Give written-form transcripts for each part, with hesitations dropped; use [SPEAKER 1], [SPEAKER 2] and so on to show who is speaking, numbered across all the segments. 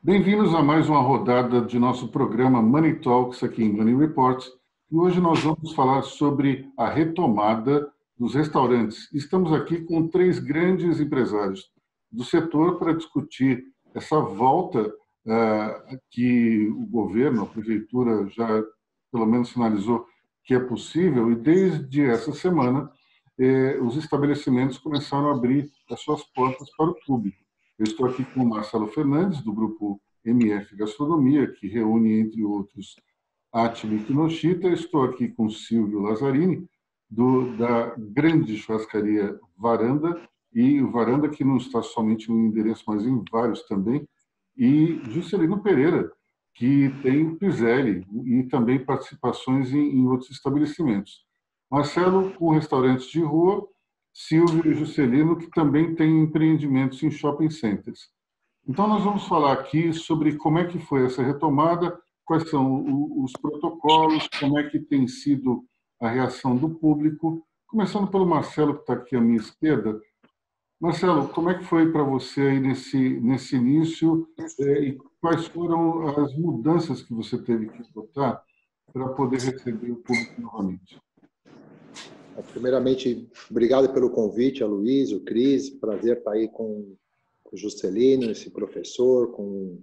[SPEAKER 1] Bem-vindos a mais uma rodada de nosso programa Money Talks aqui em Money Reports. E hoje nós vamos falar sobre a retomada dos restaurantes. Estamos aqui com três grandes empresários do setor para discutir essa volta que o governo, a prefeitura já pelo menos sinalizou que é possível, e desde essa semana os estabelecimentos começaram a abrir as suas portas para o público. Eu estou aqui com o Marcelo Fernandes, do grupo MF Gastronomia, que reúne, entre outros, Átila e Kinoshita. Estou aqui com o Silvio Lazzarini, da grande churrascaria Varanda, e o Varanda que não está somente em um endereço, mas em vários também, e Juscelino Pereira, que tem Pizelli e também participações em outros estabelecimentos. Marcelo, com restaurantes de rua, Silvio e Juscelino, que também têm empreendimentos em shopping centers. Então, nós vamos falar aqui sobre como é que foi essa retomada, quais são os protocolos, como é que tem sido a reação do público. Começando pelo Marcelo, que está aqui à minha esquerda. Marcelo, como é que foi para você aí nesse início e quais foram as mudanças que você teve que adotar para poder receber o público novamente?
[SPEAKER 2] Primeiramente, obrigado pelo convite, a Luiz, o Cris. Prazer estar aí com o Juscelino, esse professor, com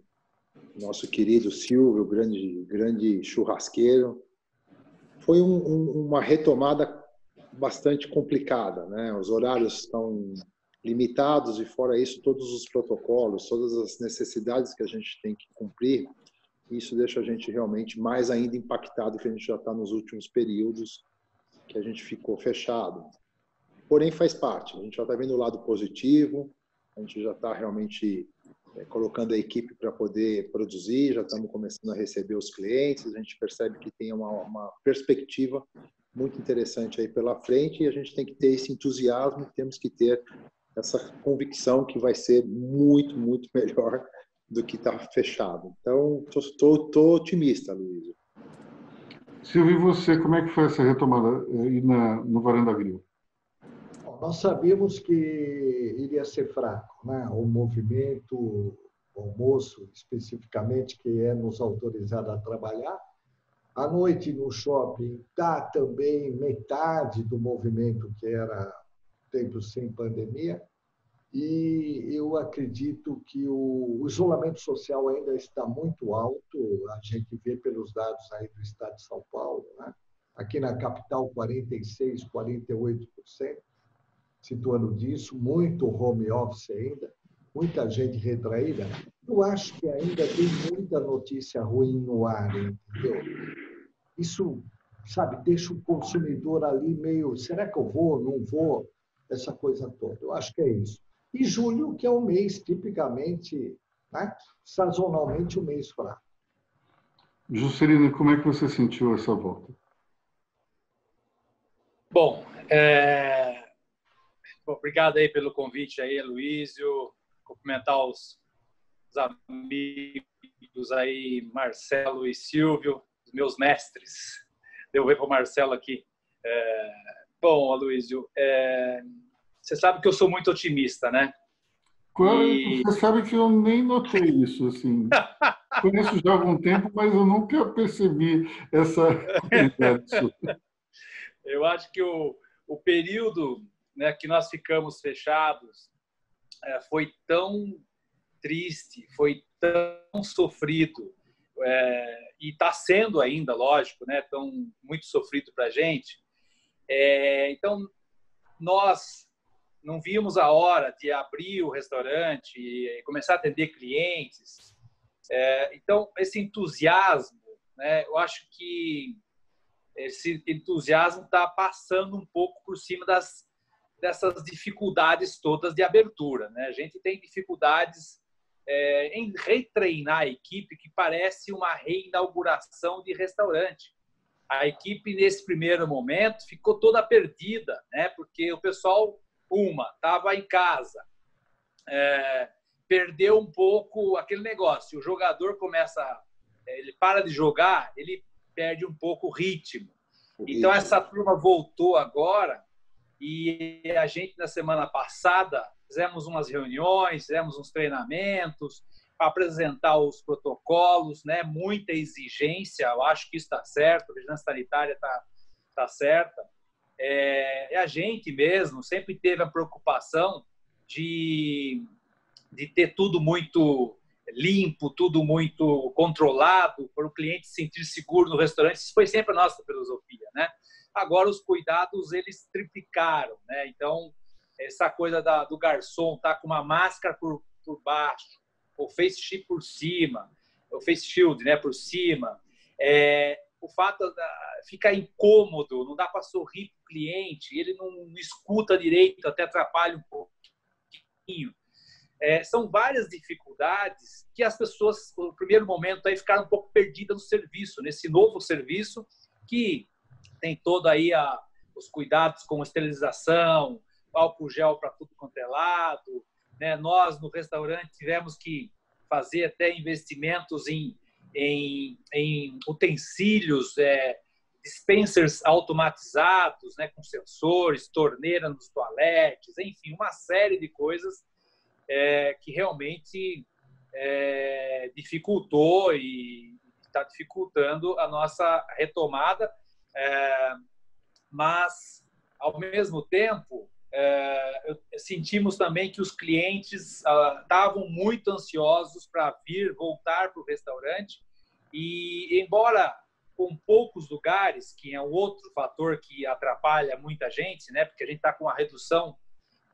[SPEAKER 2] o nosso querido Silvio, grande churrasqueiro. Foi uma retomada bastante complicada, né? Os horários estão limitados e, fora isso, todos os protocolos, todas as necessidades que a gente tem que cumprir, isso deixa a gente realmente mais ainda impactado que a gente já está nos últimos períodos que a gente ficou fechado. Porém, faz parte. A gente já está vendo o lado positivo, a gente já está realmente colocando a equipe para poder produzir, já estamos começando a receber os clientes, a gente percebe que tem uma perspectiva muito interessante aí pela frente e a gente tem que ter esse entusiasmo, temos que ter essa convicção que vai ser muito, muito melhor do que está fechado. Então, estou otimista, Luiz.
[SPEAKER 1] Silvio, e você, como é que foi essa retomada aí no Varanda Grill?
[SPEAKER 3] Nós sabíamos que iria ser fraco, né? O movimento, o almoço especificamente, que é nos autorizado a trabalhar. À noite no shopping dá também metade do movimento que era tempo sem pandemia. E eu acredito que o isolamento social ainda está muito alto. A gente vê pelos dados aí do estado de São Paulo, né? Aqui na capital, 46%, 48%. Situando disso, muito home office ainda, muita gente retraída. Eu acho que ainda tem muita notícia ruim no ar, entendeu? Isso, sabe, deixa o consumidor ali meio, será que eu vou, não vou? Essa coisa toda. Eu acho que é isso. E julho, que é um mês tipicamente, né, sazonalmente, um mês fraco.
[SPEAKER 1] Juscelino, como é que você sentiu essa volta?
[SPEAKER 4] Bom, obrigado aí pelo convite aí, Aloísio. Cumprimentar os amigos aí, Marcelo e Silvio, os meus mestres. Devolver para o Marcelo aqui. Bom, Aloísio, você sabe que eu sou muito otimista, né?
[SPEAKER 1] Você sabe que eu nem notei isso, assim. Conheço já há algum tempo, mas eu nunca percebi essa qualidade sua.
[SPEAKER 4] Eu acho que o período, né, que nós ficamos fechados foi tão triste, foi tão sofrido, e está sendo ainda, lógico, né, tão muito sofrido para a gente. Então, nós não víamos a hora de abrir o restaurante e começar a atender clientes. Então, esse entusiasmo, né, eu acho que esse entusiasmo está passando um pouco por cima dessas dificuldades todas de abertura, né? A gente tem dificuldades em retreinar a equipe, que parece uma reinauguração de restaurante. A equipe, nesse primeiro momento, ficou toda perdida, né? Porque o pessoal, estava em casa, perdeu um pouco aquele negócio. O jogador ele para de jogar, ele perde um pouco o ritmo. Então, essa turma voltou agora e a gente, na semana passada, fizemos umas reuniões, fizemos uns treinamentos apresentar os protocolos, né? Muita exigência, eu acho que isso está certo, a vigilância sanitária está certa. A gente mesmo sempre teve a preocupação de ter tudo muito limpo, tudo muito controlado, para o cliente se sentir seguro no restaurante. Isso foi sempre a nossa filosofia, né? Agora, os cuidados, eles triplicaram, né? Então, essa coisa do garçom tá com uma máscara por baixo, o face shield por cima, o face shield, né, por cima. O fato fica incômodo, não dá para sorrir para o cliente, ele não escuta direito, até atrapalha um pouquinho. São várias dificuldades que as pessoas, no primeiro momento, aí ficaram um pouco perdidas no serviço, nesse novo serviço que tem todo aí os cuidados com esterilização, álcool gel para tudo quanto é lado, né? Nós, no restaurante, tivemos que fazer até investimentos em utensílios, dispensers automatizados, né? Com sensores, torneira nos toaletes, enfim, uma série de coisas que realmente dificultou e está dificultando a nossa retomada, mas, ao mesmo tempo, sentimos também que os clientes estavam muito ansiosos para voltar para o restaurante, e embora com poucos lugares, que é um outro fator que atrapalha muita gente, né? Porque a gente está com uma redução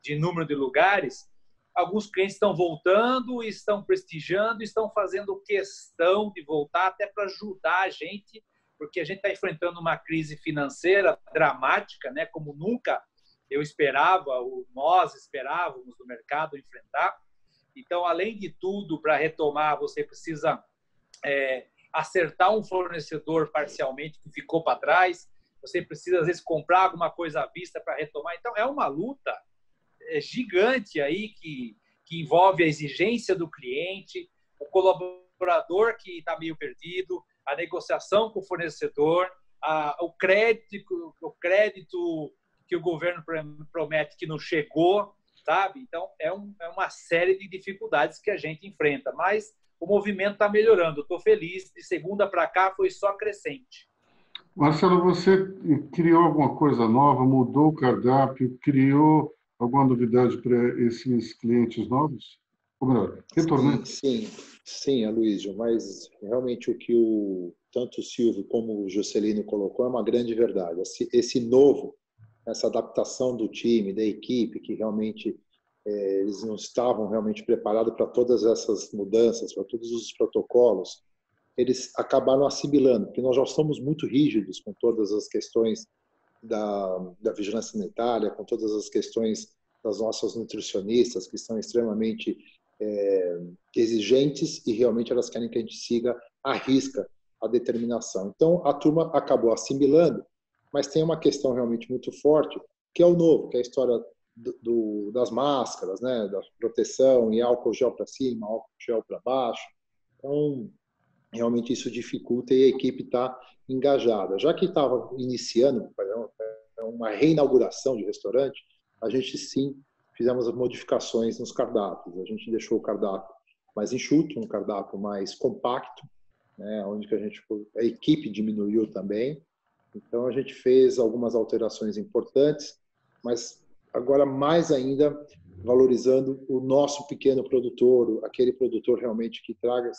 [SPEAKER 4] de número de lugares, alguns clientes estão voltando, estão prestigiando, estão fazendo questão de voltar até para ajudar a gente, porque a gente está enfrentando uma crise financeira dramática, né? Como nunca eu esperava, ou nós esperávamos no mercado enfrentar. Então, além de tudo, para retomar, você precisa acertar um fornecedor parcialmente que ficou para trás, você precisa, às vezes, comprar alguma coisa à vista para retomar. Então, é uma luta gigante aí que envolve a exigência do cliente, o colaborador que está meio perdido, a negociação com o fornecedor, o crédito que o governo promete que não chegou, sabe? Então, é uma série de dificuldades que a gente enfrenta, mas o movimento está melhorando. Estou feliz, de segunda para cá foi só crescente.
[SPEAKER 1] Marcelo, você criou alguma coisa nova, mudou o cardápio, criou alguma novidade para esses clientes novos? Ou melhor, retornando?
[SPEAKER 2] Sim, Aloysio, mas realmente o que tanto o Silvio como o Juscelino colocou é uma grande verdade. Esse novo, essa adaptação do time, da equipe, que realmente eles não estavam realmente preparados para todas essas mudanças, para todos os protocolos, eles acabaram assimilando, porque nós já somos muito rígidos com todas as questões da vigilância sanitária, com todas as questões das nossas nutricionistas, que são extremamente exigentes e realmente elas querem que a gente siga à risca a determinação. Então, a turma acabou assimilando, mas tem uma questão realmente muito forte, que é o novo, que é a história das máscaras, né, da proteção e álcool gel para cima, álcool gel para baixo. Então, realmente isso dificulta e a equipe está engajada. Já que estava iniciando uma reinauguração de restaurante, a gente sim fizemos as modificações nos cardápios. A gente deixou o cardápio mais enxuto, um cardápio mais compacto, né, onde a equipe diminuiu também. Então, a gente fez algumas alterações importantes, mas agora mais ainda valorizando o nosso pequeno produtor, aquele produtor realmente que traga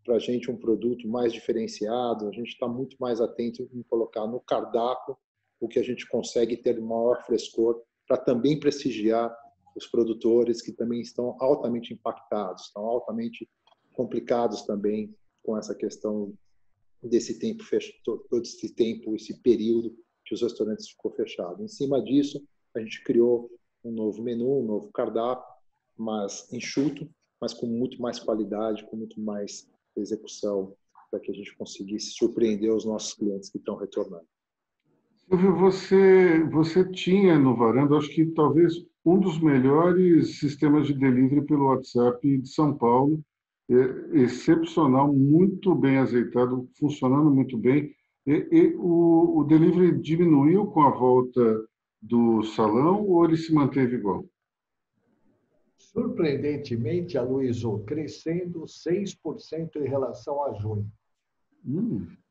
[SPEAKER 2] para a gente um produto mais diferenciado. A gente está muito mais atento em colocar no cardápio o que a gente consegue ter maior frescor para também prestigiar os produtores que também estão altamente impactados, estão altamente complicados também com essa questão desse tempo todo esse tempo, esse período que os restaurantes ficou fechado. Em cima disso, a gente criou um novo menu, um novo cardápio, mas enxuto, mas com muito mais qualidade, com muito mais execução, para que a gente conseguisse surpreender os nossos clientes que estão retornando.
[SPEAKER 1] Silvio, você tinha no Varanda, acho que talvez um dos melhores sistemas de delivery pelo WhatsApp de São Paulo, excepcional, muito bem azeitado, funcionando muito bem. O delivery diminuiu com a volta do salão ou ele se manteve igual?
[SPEAKER 3] Surpreendentemente, Aloysio, crescendo 6% em relação a junho.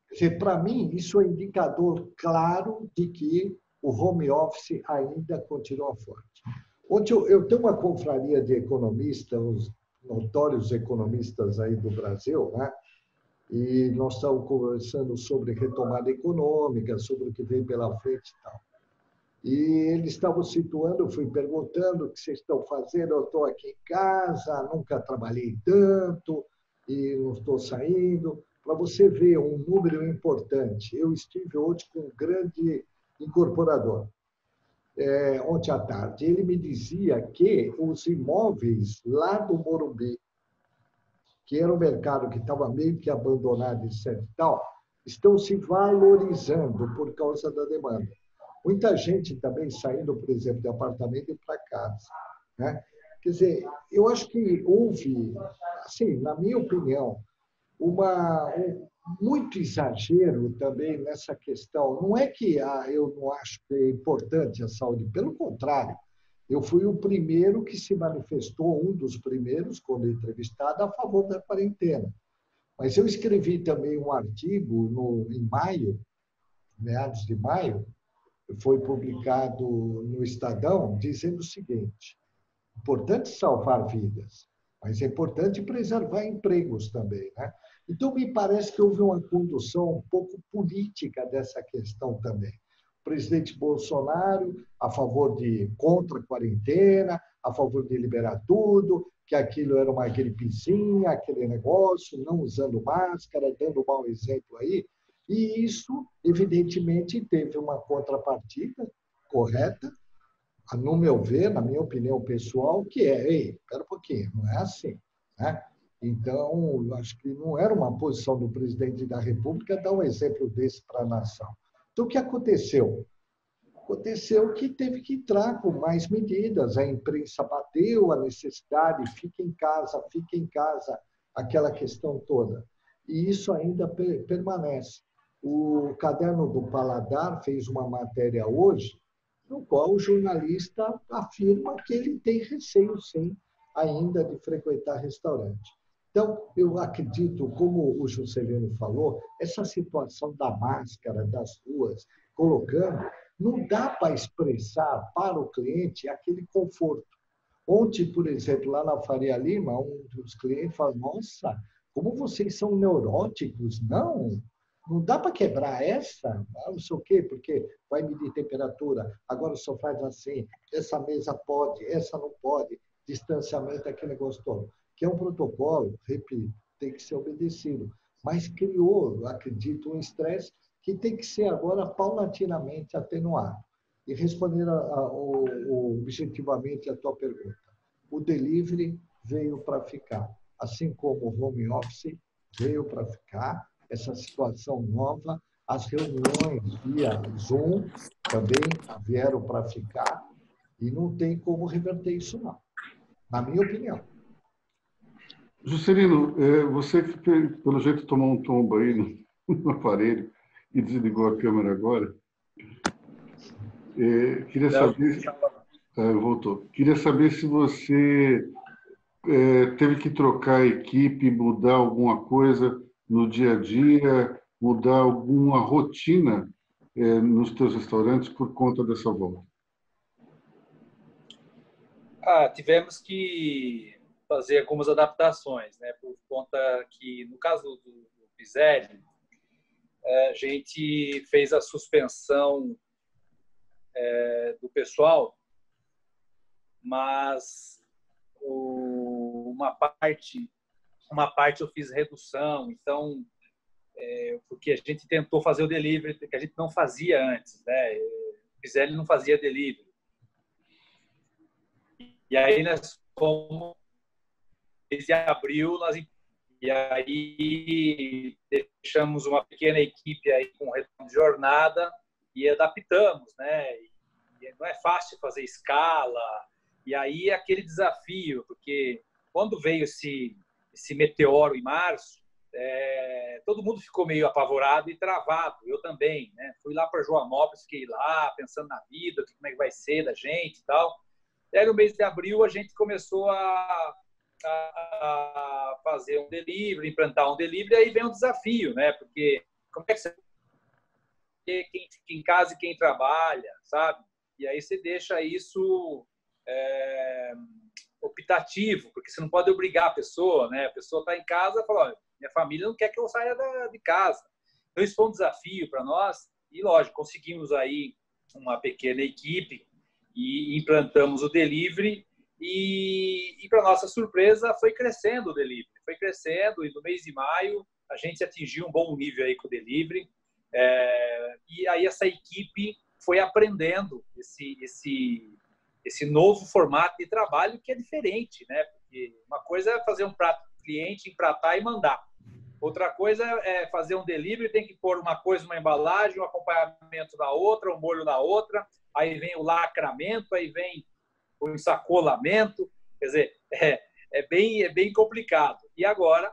[SPEAKER 3] Quer dizer, para mim, isso é um indicador claro de que o home office ainda continua forte. Ontem eu tenho uma confraria de economistas, os notórios economistas aí do Brasil, né? E nós estamos conversando sobre retomada econômica, sobre o que vem pela frente e tal. E eles estavam situando, eu fui perguntando o que vocês estão fazendo, eu estou aqui em casa, nunca trabalhei tanto e não estou saindo. Para você ver um número importante, eu estive hoje com um grande incorporador, ontem à tarde. Ele me dizia que os imóveis lá do Morumbi, que era um mercado que estava meio que abandonado e tal, estão se valorizando por causa da demanda. Muita gente também saindo, por exemplo, de apartamento e para casa, né? Quer dizer, eu acho que houve, assim, na minha opinião, muito exagero também nessa questão. Não é que eu não acho que é importante a saúde, pelo contrário, eu fui o primeiro que se manifestou, um dos primeiros, quando entrevistado, a favor da quarentena. Mas eu escrevi também um artigo em maio, meados de maio, foi publicado no Estadão, dizendo o seguinte: importante salvar vidas, mas é importante preservar empregos também, né? Então, me parece que houve uma condução um pouco política dessa questão também. O presidente Bolsonaro a favor contra a quarentena, a favor de liberar tudo, que aquilo era uma gripezinha, aquele negócio, não usando máscara, dando mau exemplo aí. E isso, evidentemente, teve uma contrapartida correta, no meu ver, na minha opinião pessoal, que ei, espera um pouquinho, não é assim, né? Então, eu acho que não era uma posição do presidente da República dar um exemplo desse para a nação. Então, o que aconteceu? Aconteceu que teve que entrar com mais medidas. A imprensa bateu a necessidade, fique em casa, aquela questão toda. E isso ainda permanece. O Caderno do Paladar fez uma matéria hoje, no qual o jornalista afirma que ele tem receio, sim, ainda de frequentar restaurante. Então, eu acredito, como o Juscelino falou, essa situação da máscara, das ruas, colocando, não dá para expressar para o cliente aquele conforto. Ontem, por exemplo, lá na Faria Lima, um dos clientes falou: nossa, como vocês são neuróticos. Não dá para quebrar essa, não sei o quê, porque vai medir temperatura, agora só faz assim, essa mesa pode, essa não pode, distanciamento, aquele negócio todo. Que é um protocolo, repito, tem que ser obedecido. Mas criou, acredito, um estresse que tem que ser agora paulatinamente atenuado. E respondendo objetivamente a tua pergunta, o delivery veio para ficar, assim como o home office veio para ficar, essa situação nova, as reuniões via Zoom também vieram para ficar e não tem como reverter isso, não, na minha opinião.
[SPEAKER 1] Juscelino, você que, pelo jeito, tomou um tombo aí no aparelho e desligou a câmera agora, queria saber... voltou. Queria saber se você teve que trocar a equipe, mudar alguma coisa no dia a dia, mudar alguma rotina nos teus restaurantes por conta dessa volta?
[SPEAKER 4] Tivemos que fazer algumas adaptações, né? Por conta que, no caso do Pizelli, a gente fez a suspensão do pessoal, mas uma parte eu fiz redução, então, porque a gente tentou fazer o delivery, que a gente não fazia antes, né? O Pizelli não fazia delivery. E aí nós fomos, desde abril, e aí deixamos uma pequena equipe aí com retorno de jornada e adaptamos, né? E não é fácil fazer escala. E aí aquele desafio, porque quando veio esse meteoro em março, todo mundo ficou meio apavorado e travado. Eu também, né? Fui lá para Joanópolis, fiquei lá pensando na vida, como é que vai ser da gente e tal. E aí, no mês de abril, a gente começou a fazer um delivery, implantar um delivery, aí vem um desafio, né? Porque como é que você... quem fica em casa e quem trabalha, sabe? E aí você deixa isso optativo, porque você não pode obrigar a pessoa, né? A pessoa está em casa e fala, olha, minha família não quer que eu saia de casa. Então, isso foi um desafio para nós e, lógico, conseguimos aí uma pequena equipe e implantamos o delivery e para nossa surpresa, foi crescendo o delivery. Foi crescendo e no mês de maio a gente atingiu um bom nível aí com o delivery. E aí essa equipe foi aprendendo esse novo formato de trabalho que é diferente, né? Porque uma coisa é fazer um prato para o cliente, empratar e mandar. Outra coisa é fazer um delivery, tem que pôr uma coisa numa embalagem, um acompanhamento da outra, um molho na outra, aí vem o lacramento, aí vem o ensacolamento. Quer dizer, é bem complicado. E agora,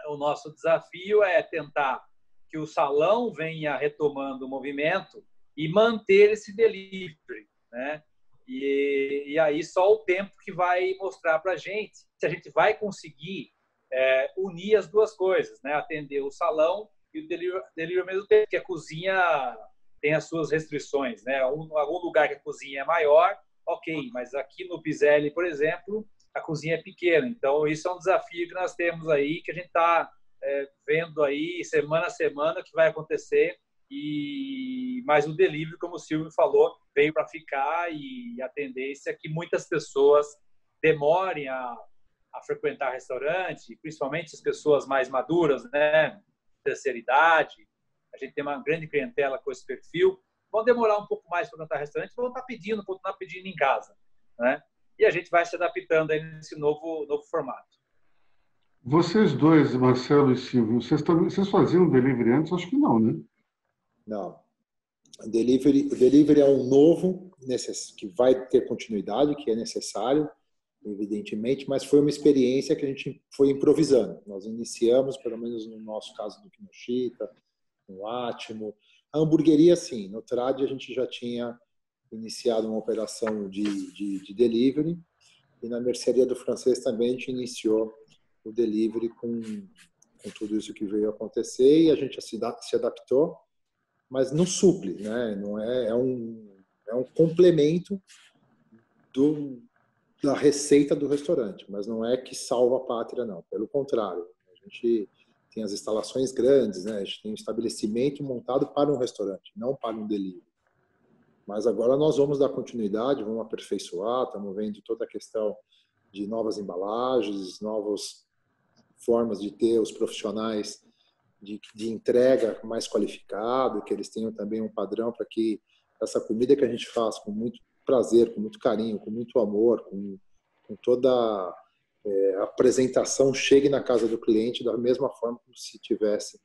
[SPEAKER 4] o nosso desafio é tentar que o salão venha retomando o movimento e manter esse delivery, né? E aí só o tempo que vai mostrar para a gente se a gente vai conseguir unir as duas coisas, né? Atender o salão e o delivery ao mesmo tempo, porque a cozinha tem as suas restrições, né? Algum lugar que a cozinha é maior, ok, mas aqui no Pizelli, por exemplo, a cozinha é pequena. Então, isso é um desafio que nós temos aí, que a gente está vendo aí semana a semana o que vai acontecer. Mas o delivery, como o Silvio falou, veio para ficar e a tendência é que muitas pessoas demorem a frequentar restaurante, principalmente as pessoas mais maduras, né? Terceira idade. A gente tem uma grande clientela com esse perfil. Vão demorar um pouco mais para frequentar restaurante, vão estar pedindo, continuar pedindo em casa, né? E a gente vai se adaptando aí nesse novo formato.
[SPEAKER 1] Vocês dois, Marcelo e Silvio, vocês faziam delivery antes? Acho que não, né?
[SPEAKER 2] Não. O delivery é um novo que vai ter continuidade, que é necessário, evidentemente, mas foi uma experiência que a gente foi improvisando. Nós iniciamos, pelo menos no nosso caso do Kinoshita, no Atimo. A hamburgueria, sim. No Trad, a gente já tinha iniciado uma operação de delivery e na mercearia do Francês também a gente iniciou o delivery com tudo isso que veio acontecer e a gente se adaptou, mas não suple, né? Não é um complemento da receita do restaurante, mas não é que salva a pátria, não. Pelo contrário, a gente tem as instalações grandes, né? A gente tem um estabelecimento montado para um restaurante, não para um delivery. Mas agora nós vamos dar continuidade, vamos aperfeiçoar, estamos vendo toda a questão de novas embalagens, novas formas de ter os profissionais de entrega mais qualificado, que eles tenham também um padrão para que essa comida que a gente faz com muito prazer, com muito carinho, com muito amor, com toda a apresentação chegue na casa do cliente da mesma forma como se tivesse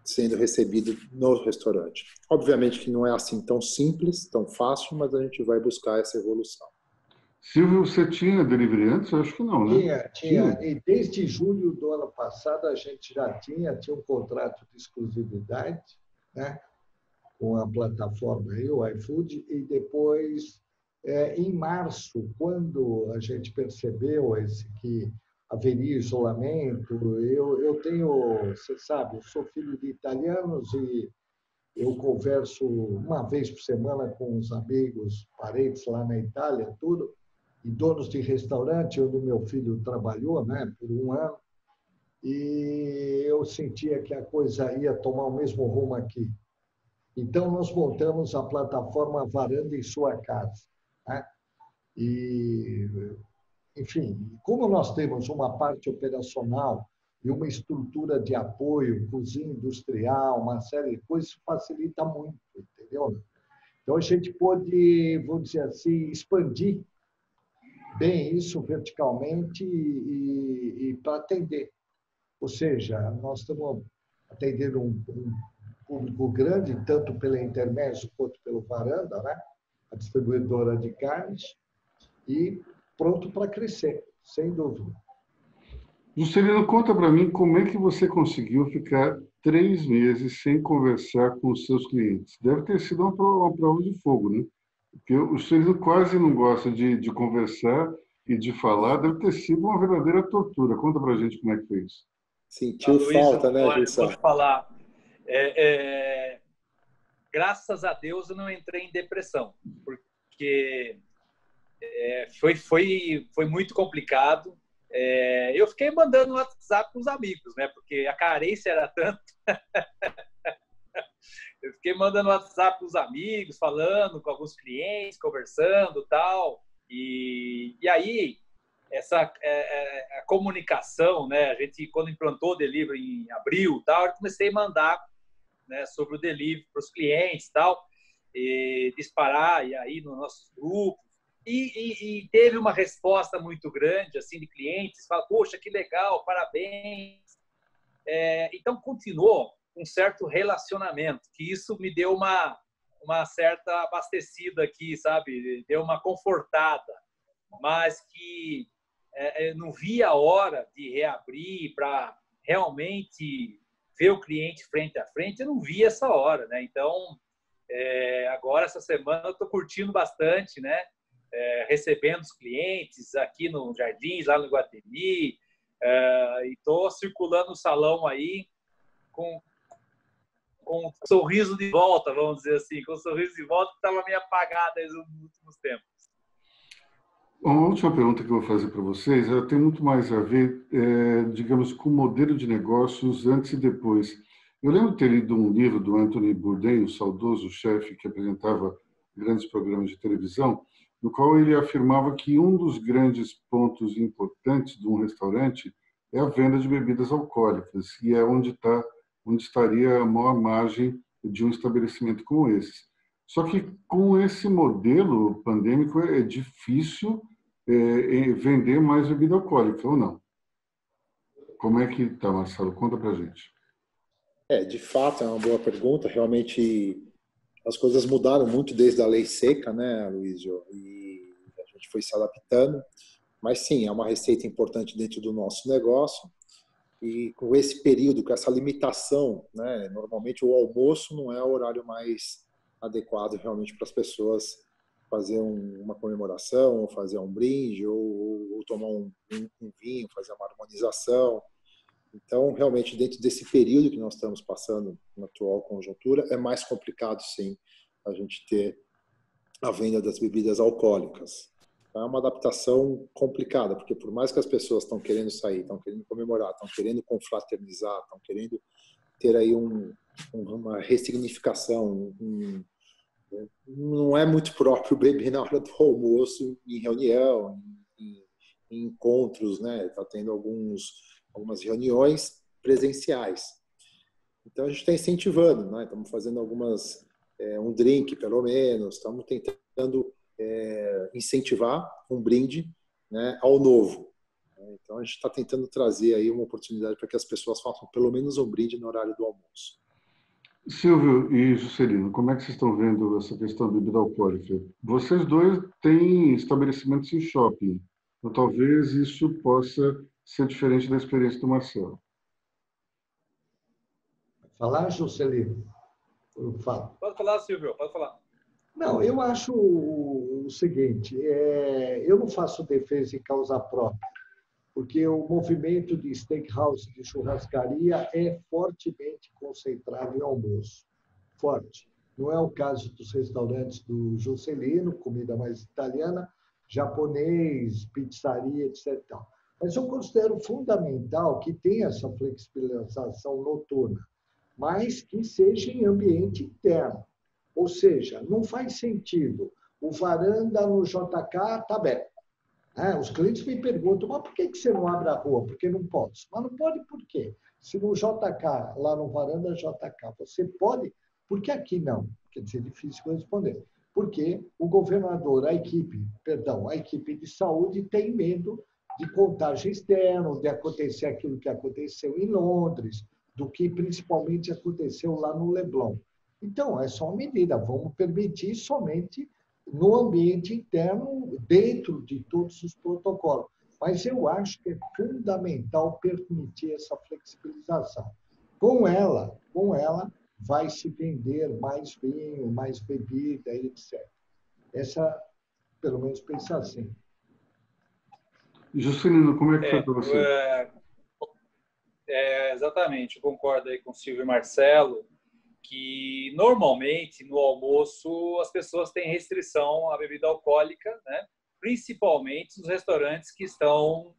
[SPEAKER 2] sendo recebido no restaurante. Obviamente que não é assim tão simples, tão fácil, mas a gente vai buscar essa evolução.
[SPEAKER 1] Silvio, você tinha delivery antes? Eu acho que não, né?
[SPEAKER 3] Tinha. E desde julho do ano passado a gente já tinha um contrato de exclusividade, né, com a plataforma aí, o iFood, e depois, em março, quando a gente percebeu que haveria isolamento, eu tenho, você sabe, eu sou filho de italianos e eu converso uma vez por semana com os amigos, parentes lá na Itália, tudo, e donos de restaurante, onde meu filho trabalhou, né, por um ano, e eu sentia que a coisa ia tomar o mesmo rumo aqui. Então, nós montamos a plataforma Varanda em Sua Casa, né? E, enfim, como nós temos uma parte operacional e uma estrutura de apoio, cozinha industrial, uma série de coisas, isso facilita muito, entendeu? Então, a gente pôde, vamos dizer assim, expandir bem isso verticalmente e para atender. Ou seja, nós estamos atendendo um público grande, tanto pela Intermédio quanto pelo Varanda, né? A distribuidora de carnes, e pronto para crescer, sem dúvida.
[SPEAKER 1] Juscelino, conta para mim como é que você conseguiu ficar 3 meses sem conversar com os seus clientes. Deve ter sido uma prova de fogo, né? Porque o Juscelino quase não gosta de conversar e de falar, deve ter sido uma verdadeira tortura. Conta pra gente como é que foi isso.
[SPEAKER 2] Sentiu
[SPEAKER 4] Luiz,
[SPEAKER 2] falta, né,
[SPEAKER 4] olha, vou
[SPEAKER 2] Jussá?
[SPEAKER 4] te falar. Graças a Deus eu não entrei em depressão, porque foi muito complicado. Eu fiquei mandando WhatsApp para os amigos, né? Porque a carência era tanta. Eu fiquei mandando WhatsApp para os amigos, falando com alguns clientes, conversando tal. E aí, a comunicação, né? A gente, quando implantou o delivery em abril tal, eu comecei a mandar, né, sobre o delivery para os clientes tal, e disparar e aí nos nossos grupos. E teve uma resposta muito grande assim de clientes, fala, poxa, que legal, parabéns. Então continuou um certo relacionamento, que isso me deu uma certa abastecida aqui, sabe? Deu uma confortada, mas que eu não via a hora de reabrir para realmente ver o cliente frente a frente, eu não via essa hora, né? Então, agora, essa semana, eu estou curtindo bastante, né? Recebendo os clientes aqui no Jardins, lá no Iguatemi, e estou circulando o salão aí com um sorriso de volta, vamos dizer assim, com um sorriso de volta que estava meio apagado nos últimos tempos.
[SPEAKER 1] Uma última pergunta que eu vou fazer para vocês, ela tem muito mais a ver, digamos, com o modelo de negócios antes e depois. Eu lembro de ter lido um livro do Anthony Bourdain, o saudoso chefe que apresentava grandes programas de televisão, no qual ele afirmava que um dos grandes pontos importantes de um restaurante é a venda de bebidas alcoólicas, e é onde estaria a maior margem de um estabelecimento como esse. Só que com esse modelo pandêmico é difícil vender mais bebida alcoólica, ou não? Como é que está, Marcelo? Conta para a gente.
[SPEAKER 2] De fato, é uma boa pergunta. Realmente, as coisas mudaram muito desde a lei seca, né, Luísio? E a gente foi se adaptando. Mas sim, é uma receita importante dentro do nosso negócio. E com esse período, com essa limitação, né, normalmente o almoço não é o horário mais adequado realmente para as pessoas fazer uma comemoração, ou fazer um brinde, ou tomar um vinho, fazer uma harmonização. Então, realmente, dentro desse período que nós estamos passando na atual conjuntura, é mais complicado, sim, a gente ter a venda das bebidas alcoólicas. É uma adaptação complicada, porque por mais que as pessoas estão querendo sair, estão querendo comemorar, estão querendo confraternizar, estão querendo ter aí uma ressignificação, não é muito próprio beber na hora do almoço, em reunião, em encontros, né? Está tendo algumas reuniões presenciais. Então a gente está incentivando, né? Estamos fazendo um drink pelo menos, estamos tentando incentivar um brinde, né, ao novo. Então a gente está tentando trazer aí uma oportunidade para que as pessoas façam pelo menos um brinde no horário do almoço.
[SPEAKER 1] Silvio e Juscelino, como é que vocês estão vendo essa questão da bebida alcoólica? Vocês dois têm estabelecimentos em shopping, então talvez isso possa ser diferente da experiência do Marcelo.
[SPEAKER 3] Falar, Juscelino? Eu falo.
[SPEAKER 4] Pode falar, Silvio, pode falar.
[SPEAKER 3] Não, eu acho o seguinte, eu não faço defesa em causa própria, porque o movimento de steakhouse, de churrascaria, é fortemente concentrado em almoço. Forte. Não é o caso dos restaurantes do Juscelino, comida mais italiana, japonês, pizzaria, etc. Mas eu considero fundamental que tenha essa flexibilização noturna, mas que seja em ambiente interno. Ou seja, não faz sentido o varanda no JK está aberto. Os clientes me perguntam, mas por que você não abre a rua? Porque não posso. Mas não pode por quê? Se no JK, lá no varanda JK, você pode, por que aqui não? Quer dizer, é difícil responder. Porque o governador, a equipe de saúde tem medo de contágio externo, de acontecer aquilo que aconteceu em Londres, do que principalmente aconteceu lá no Leblon. Então, é só uma medida. Vamos permitir somente no ambiente interno, dentro de todos os protocolos. Mas eu acho que é fundamental permitir essa flexibilização. Com ela vai se vender mais vinho, mais bebida, etc. Essa, pelo menos, pensa assim.
[SPEAKER 1] Juscelino, como é que foi para você?
[SPEAKER 4] Exatamente, eu concordo aí com o Silvio e Marcelo, que normalmente no almoço as pessoas têm restrição à bebida alcoólica, né? Principalmente nos restaurantes que estão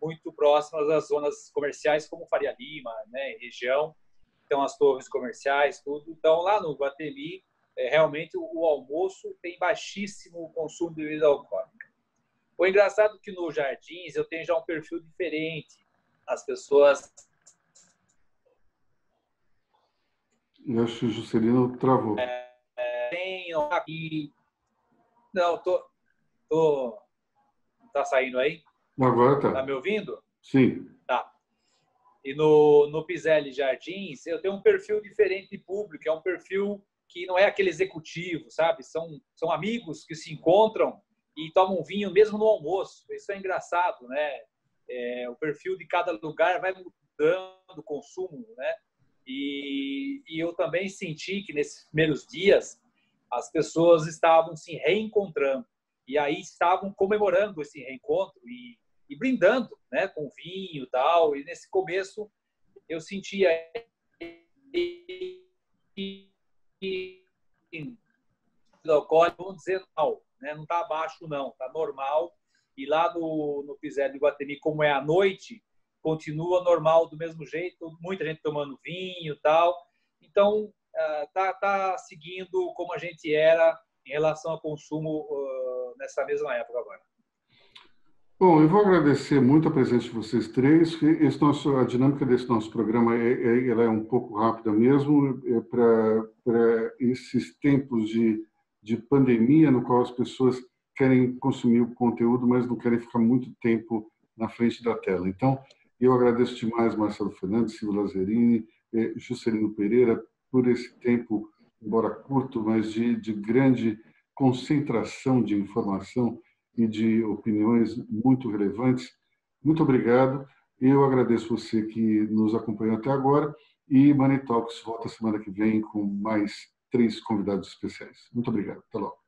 [SPEAKER 4] muito próximos às zonas comerciais, como Faria Lima, né? Região, então as torres comerciais, tudo. Então lá no Iguatemi, realmente o almoço tem baixíssimo consumo de bebida alcoólica. O engraçado é que no Jardins eu tenho já um perfil diferente. As pessoas...
[SPEAKER 1] Eu acho que o Juscelino travou.
[SPEAKER 4] Tenham aqui... Não, tá saindo aí?
[SPEAKER 1] Agora tá.
[SPEAKER 4] Tá me ouvindo?
[SPEAKER 1] Sim.
[SPEAKER 4] Tá. E no Pizelli Jardins, eu tenho um perfil diferente de público, é um perfil que não é aquele executivo, sabe? São amigos que se encontram e tomam vinho mesmo no almoço. Isso é engraçado, né? O perfil de cada lugar vai mudando o consumo, né? E eu também senti que nesses primeiros dias as pessoas estavam se reencontrando e aí estavam comemorando esse reencontro e brindando, né, com vinho e tal. E nesse começo eu sentia alcoólico, vamos dizer, não, né? Não está abaixo, não, está normal. E lá no Pizelli do Iguatemi, como é à noite, continua normal do mesmo jeito, muita gente tomando vinho e tal. Então, tá seguindo como a gente era em relação ao consumo nessa mesma época agora.
[SPEAKER 1] Bom, eu vou agradecer muito a presença de vocês três. A dinâmica desse nosso programa ela é um pouco rápida mesmo, para esses tempos de pandemia, no qual as pessoas querem consumir o conteúdo, mas não querem ficar muito tempo na frente da tela. Então, eu agradeço demais Marcelo Fernandes, Silvio Lazzarini, Juscelino Pereira, por esse tempo, embora curto, mas de grande concentração de informação e de opiniões muito relevantes. Muito obrigado. Eu agradeço você que nos acompanhou até agora e Money Talks volta semana que vem com mais 3 convidados especiais. Muito obrigado. Até logo.